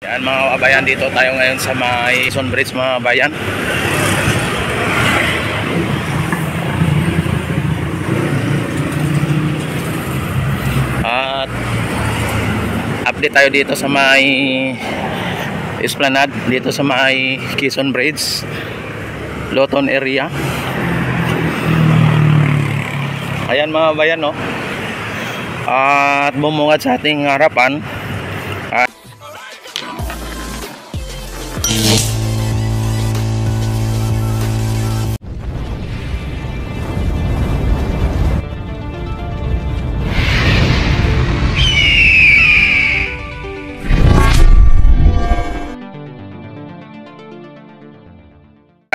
Yan mga kabayan, dito tayo ngayon sa may Quezon Bridge mga kabayan. At update tayo dito sa may Esplanade, dito sa may Quezon Bridge, Loton area. Ayan mga kabayan, no? At bumungad sa ating harapan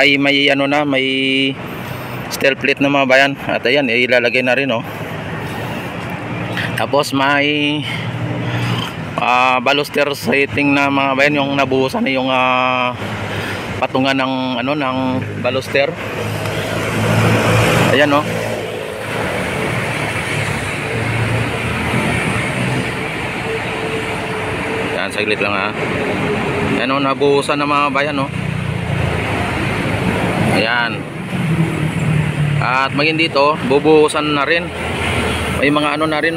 ay may ano na, may steel plate na mga bayan. At ayan, ilalagay na rin, oh. Tapos may baluster setting na mga bayan, yung nabuhusan na yung patungan ng ano, ng baluster. Ayan, oh. Yan, saglit lang, ha. Yan, oh, nabuhusan na mga bayan, oh. Ayan. At maging dito, bubuhusan na rin. May mga ano na rin,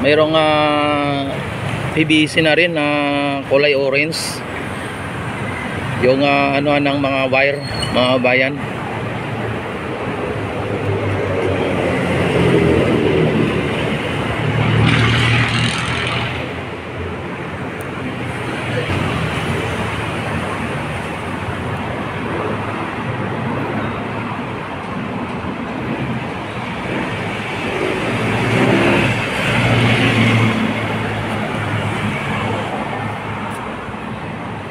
mayroong PVC na rin na kulay orange. Yung ano ng mga wire, mga bayan.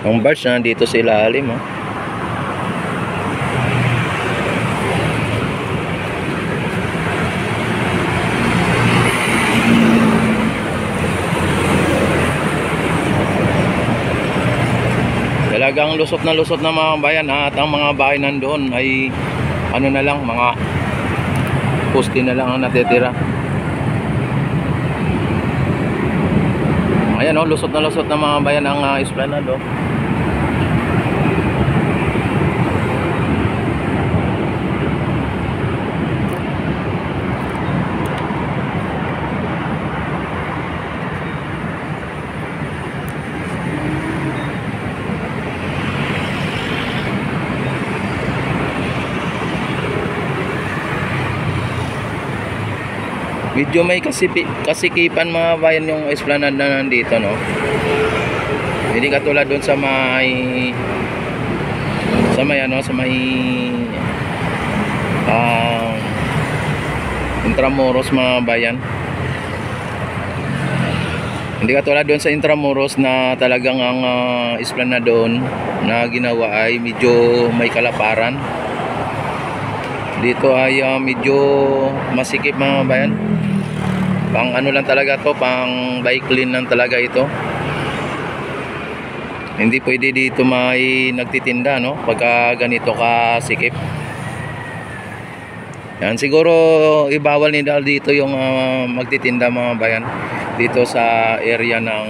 Ang bars na dito sa ilalim, oh. Talagang lusot na mga bayan, at ang mga bahay nandoon ay ano na lang, mga poste na lang ang natitira. Ayan, oh, lusot na mga bayan ang Esplanade, oh. Medyo may kasikipan mga bayan yung Esplanade na nandito, no? Hindi katulad doon sa may ano, sa may Intramuros mga bayan. Hindi katulad doon sa Intramuros na talagang ang Esplanade doon na ginawa ay medyo may kalaparan. Dito ay medyo masikip mga bayan. Pang ano lang talaga to, pang bike lane lang talaga ito. Hindi pwede dito may nagtitinda, no, pagka ganito ka sikip. Yan, siguro ibawal nila dito yung magtitinda mga bayan dito sa area ng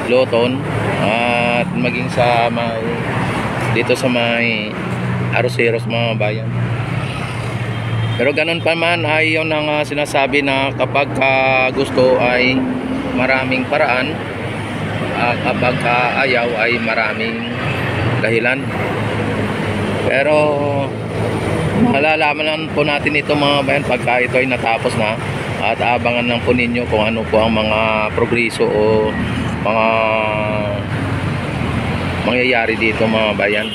Loton, at maging sa dito sa may Aroseros mga bayan. Pero ganun pa man ay yun ang sinasabi na kapag gusto ay maraming paraan, kapag ayaw ay maraming dahilan. Pero malalaman lang po natin ito mga bayan pagka ito ay natapos na, at abangan lang po ninyo kung ano po ang mga progreso o mga mangyayari dito mga bayan.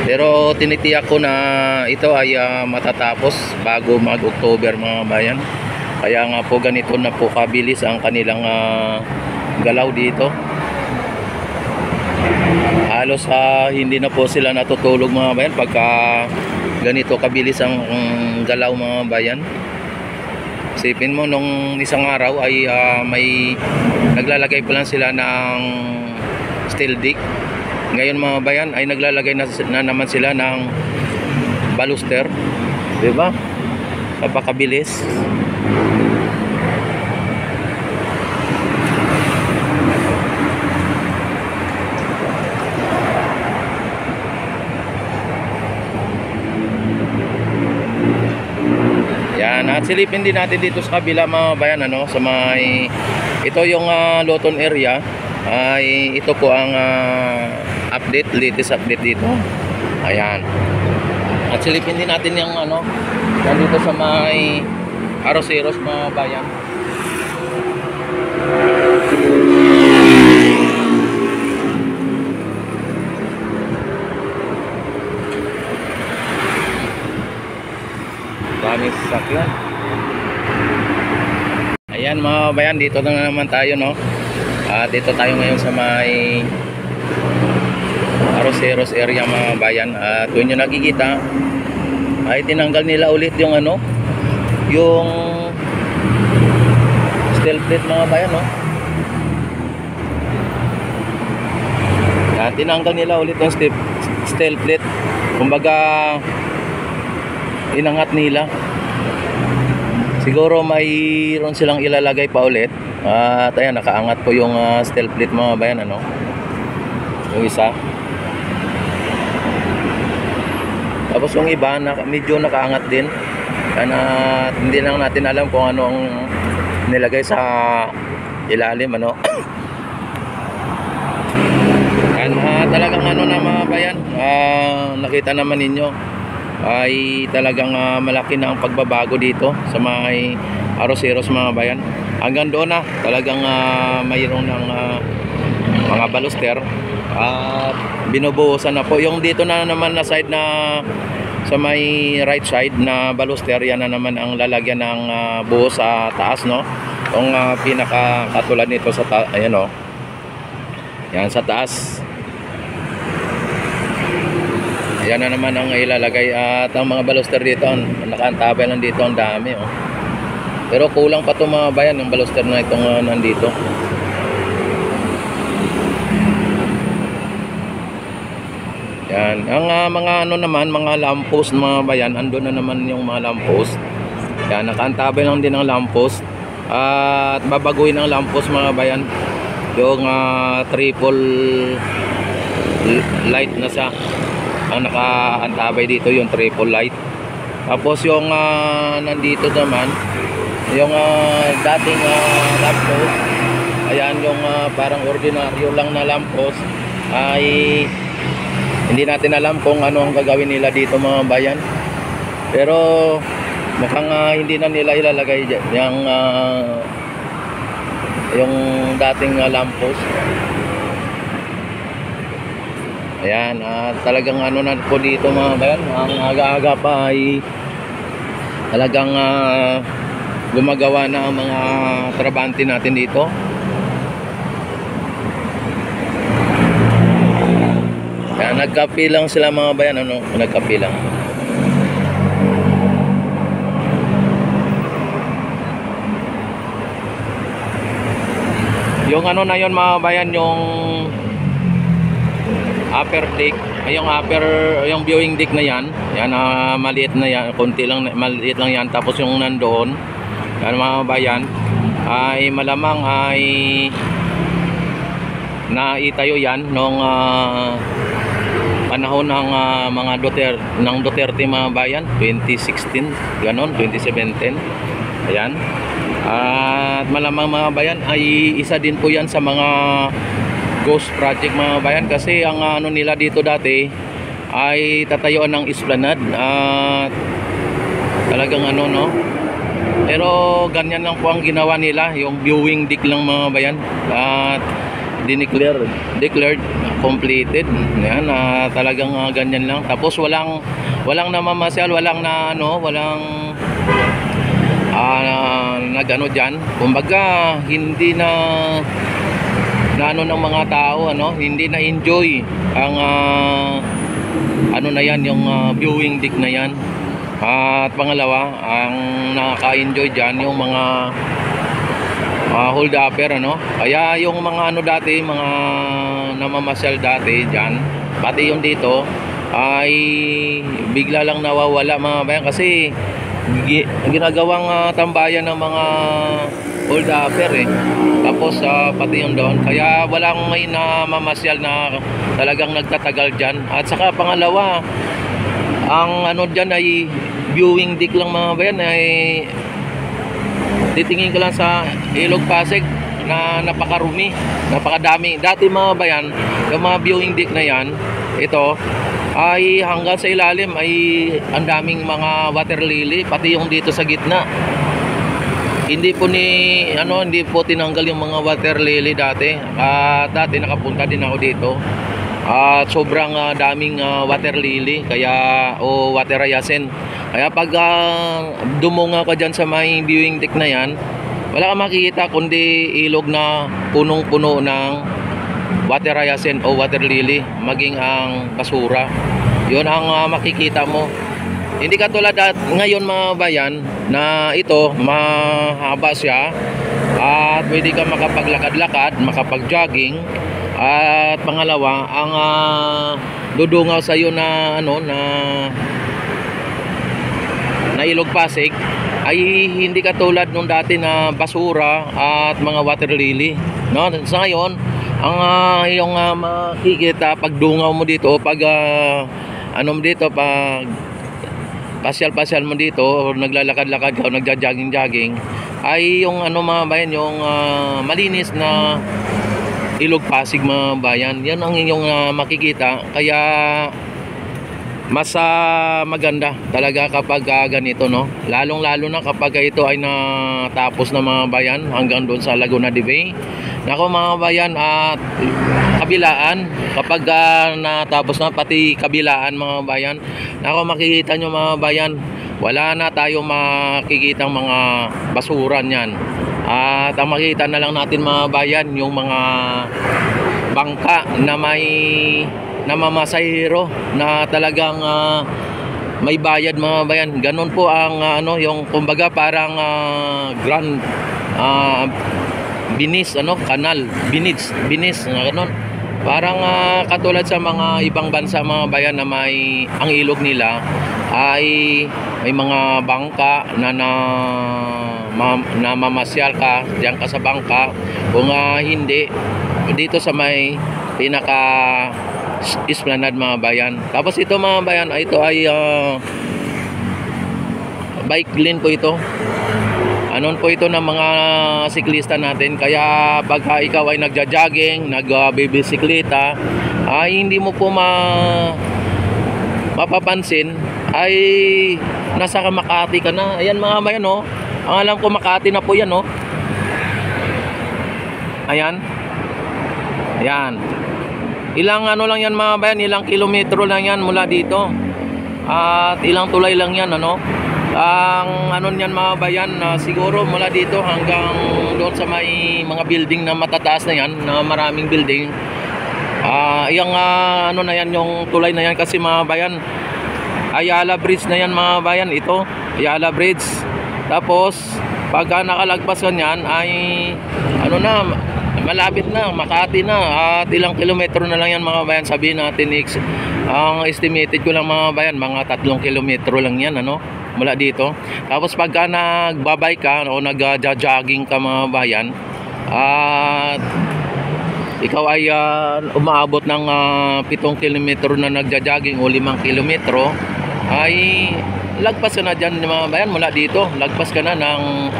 Pero tinitiyak ko na ito ay matatapos bago mag-October mga bayan. Kaya nga po ganito na po kabilis ang kanilang galaw dito. Halos hindi na po sila natutulog mga bayan pagka ganito kabilis ang galaw mga bayan. Isipin mo, nung isang araw ay may naglalagay pa lang sila ng steel deck. Ngayon mga bayan ay naglalagay na naman sila ng baluster, di ba? Napakabilis. silipin din natin dito sa kabila mga bayan, ano, sa may ito yung Loton area. Ay ito po ang latest update dito. Ayan. At silipin din natin yung ano, nandito sa may Aroseros mga bayan. Daming sasakyan. Ayan mga bayan, dito na naman tayo, no. Dito tayo ngayon sa may Aroseros area mga bayan. At kung nyo nakikita, ay tinanggal nila ulit yung ano, yung steel plate mga bayan, no. Tinanggal nila ulit yung steel plate. Kumbaga inangat nila. Siguro mayroon silang ilalagay pa ulit. At ayan, nakaangat po yung steel plate mga bayan, ano, yung isa. Tapos yung iba medyo nakaangat din. At hindi lang natin alam kung ano ang nilagay sa ilalim, ano. And talagang ano na mga bayan, nakita naman ninyo ay talagang malaki na ang pagbabago dito sa may Aroseros mga bayan. Hanggang doon na talagang mayroon ng mga baluster at binubuhusan na po. Yung dito na naman na side na sa may right side na baluster, yan na naman ang lalagyan ng buhos sa taas, no. Yung pinaka katulad nito sa ayan, no. Yan sa taas. Yan na naman ang ilalagay. At ang mga baluster dito, nakaantabay lang dito, ang dami, oh. Pero kulang pa itong mga bayan, yung baluster na itong nandito. Yan. Ang mga ano naman, mga lamppost mga bayan, andun na naman yung mga lamppost. Yan, nakaantabay lang din ang lamppost. At babaguhin ang lamppost mga bayan. Yung triple light na siya ang nakaantabay dito, yung triple light. Tapos yung nandito naman yung dating lamppost, ayan yung parang ordinaryo lang na lamppost, ay hindi natin alam kung ano ang gagawin nila dito mga bayan. Pero mukhang hindi na nila ilalagay yung dating lamppost. Ayan, talagang ano na po dito mga bayan, ang aga-aga pa ay talagang gumagawa na ang mga trabante natin dito. Ayan, nagkapi lang sila mga bayan, ano, nagkapi lang. Yung ano na yon mga bayan, yung upper deck, yung viewing deck na yan, maliit na yan, konti lang, maliit lang yan. Tapos yung nandoon, yan mga bayan, ay malamang ay naitayo yan nung panahon ng mga Duterte mga bayan, 2016, ganon, 2017. Ayan. At malamang mga bayan ay isa din po yan sa mga ghost project mga bayan, kasi ang ano nila dito dati ay tatayuan ng esplanade. At talagang ano, no, pero ganyan lang po ang ginawa nila, yung viewing deck lang mga bayan. At declared completed. Yan, talagang ganyan lang. Tapos walang namamasyal, walang na ano, walang nagano diyan. Kumbaga hindi na ano ng mga tao, ano, hindi na enjoy ang ano na yan, yung viewing deck na yan. At pangalawa, ang nakaka-enjoy diyan yung mga hold upper, ano. Kaya yung mga ano dati, mga namamasyal dati diyan, pati yung dito ay bigla lang nawawala mga bayan, kasi ginagawang tambayan ng mga hold upper Tapos pati yung doon, kaya walang may namamasyal na talagang nagtatagal diyan. At saka pangalawa, ang ano diyan ay viewing deck lang mga bayan, ay titingin ka lang sa Ilog Pasig na napakarumi, napakadami. Dati mga bayan, yung mga viewing deck na yan, ito ay hanggang sa ilalim ay ang daming mga water lily, pati yung dito sa gitna. Hindi po tinanggal yung mga water lily dati. At dati nakapunta din ako dito. At sobrang daming water lily o water hyacinth. Kaya pag dumunga ka dyan sa may viewing deck na yan, wala kang makikita kundi ilog na punong-puno ng water hyacinth o water lily, maging ang basura. Yun ang makikita mo. Hindi katulad ngayon mga bayan na ito mahaba siya at pwede ka makapaglakad-lakad, makapag-jogging. At pangalawa, ang dudungaw sa iyo na Ilog Pasig ay hindi katulad nung dati na basura at mga water lily, no? Sa ngayon, ang yung makikita pag dungaw mo dito, pag pag pasyal-pasyal mo dito o naglalakad-lakad ka o nagja-jogging-jogging, ay yung mga bayan, yung malinis na Ilog Pasig mga bayan. Yan ang inyong makikita. Kaya mas maganda talaga kapag ganito, no? Lalong-lalo na kapag ito ay natapos na mga bayan hanggang doon sa Laguna de Bay. Nako mga bayan, at kabilaan kapag natapos na pati kabilaan mga bayan. Nako makikita nyo mga bayan, wala na tayo makikitang mga basura niyan. At ang makita na lang natin mga bayan, yung mga bangka na may namamasahero na talagang may bayad mga bayan. Ganun po ang yung kumbaga parang grand binis, kanal, binis na ganun. Parang katulad sa mga ibang bansa mga bayan na ang ilog nila ay may mga bangka na mamasyal ka, diyan ka sa bangka. Kung hindi, dito sa may pinaka esplanade mga bayan. Tapos ito mga bayan, ito ay bike lane po ito. Anon po ito ng mga siklista natin. Kaya pagka ikaw ay nagja-jogging, nagbibisikleta, ay hindi mo po mapapansin ay nasa Makati ka na. Ayan mga bayan, oh. Ang alam ko Makati na po yan, oh. Ayan. Ayan. Ilang lang yan mga bayan, ilang kilometro lang yan mula dito. At ilang tulay lang yan, ang niyan mga bayan, siguro mula dito hanggang doon sa may mga building na matataas na yan, na maraming building. Yung na yan, yung tulay na yan kasi mga bayan, Ayala Bridge na yan mga bayan, ito Ayala Bridge. Tapos pagka nakalagpas ka niyan ay malapit na, Makati na. At ilang kilometro na lang yan mga bayan, sabihin natin ang estimated ko lang mga bayan, mga 3 kilometro lang yan mula dito. Tapos pagka nagbabike ka o nagja-jogging ka mga bayan, at ikaw ay umaabot ng 7 kilometro na nagja-jogging o 5 kilometro, ay lagpas ka na dyan mga bayan mula dito. Lagpas ka na ng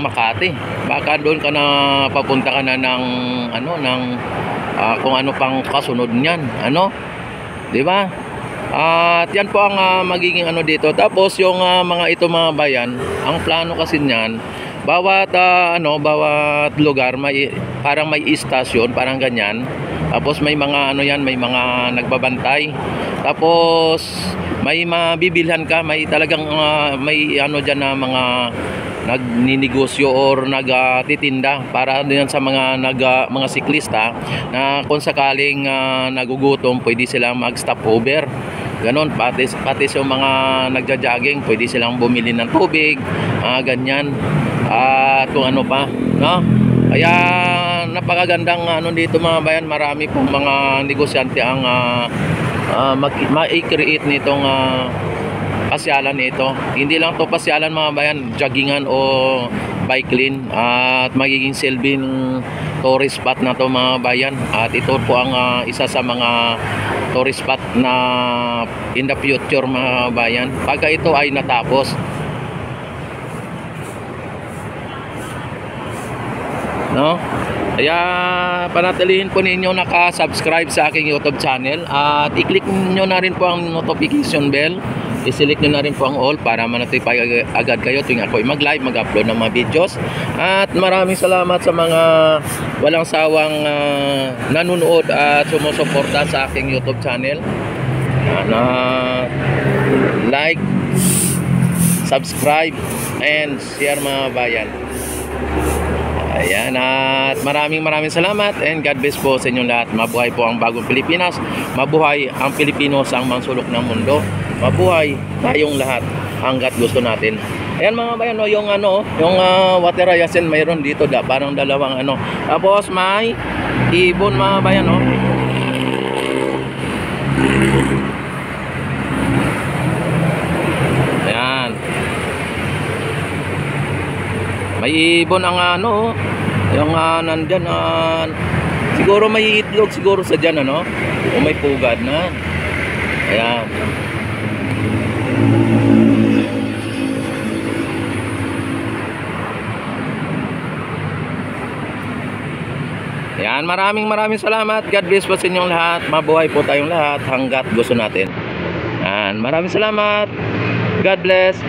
Makati. Baka doon ka na papunta ka na ng kung ano pang kasunod niyan, di ba? At yan po ang magiging dito. Tapos yung mga ito mga bayan, ang plano kasi niyan, bawat bawat lugar parang may istasyon, parang ganyan. Tapos may mga may mga nagbabantay. Tapos may mabibilhan ka, may talagang may diyan na mga nagninegosyo or nagtitinda para din sa mga mga siklista na kung sakaling nagugutom, pwede silang mag-stop over. Ganon, pati yung mga nagja-jogging, pwede silang bumili ng tubig, ganyan. At kung ano pa, no? Kaya napakagandang dito mga bayan, marami pong mga negosyante ang ma-create nitong pasyalan nito. Hindi lang to pasyalan mga bayan, joggingan o bike lane, at magiging silbing tourist spot na to mga bayan. At ito po ang isa sa mga tourist spot na in the future mga bayan, pagka ito ay natapos. no? Kaya panatilihin po ninyo naka-subscribe sa aking YouTube channel at i-click niyo na rin po ang notification bell. I-select nyo na rin po ang all para ma-notify agad kayo tuwing ako mag-live, mag-upload ng mga videos. At maraming salamat sa mga walang sawang nanonood at sumusuporta sa aking YouTube channel. Like, subscribe, and share mga bayan. Ayan, at maraming salamat and God bless po sa inyong lahat. Mabuhay po ang bagong Pilipinas. Mabuhay ang Pilipino sa ang sulok ng mundo. Mabuhay tayong lahat hanggat gusto natin. Ayan mga bayan, no, yung water hyacinth mayroon dito parang dalawang Tapos may ibon mga bayan, no. Ayan. May ibon ang yung nandyan, siguro may itlog siguro sa dyan, o may pugad na. Ayan. Ayan, maraming salamat. God bless po sa inyong lahat. Mabuhay po tayong lahat hanggat gusto natin. Ayan, maraming salamat. God bless.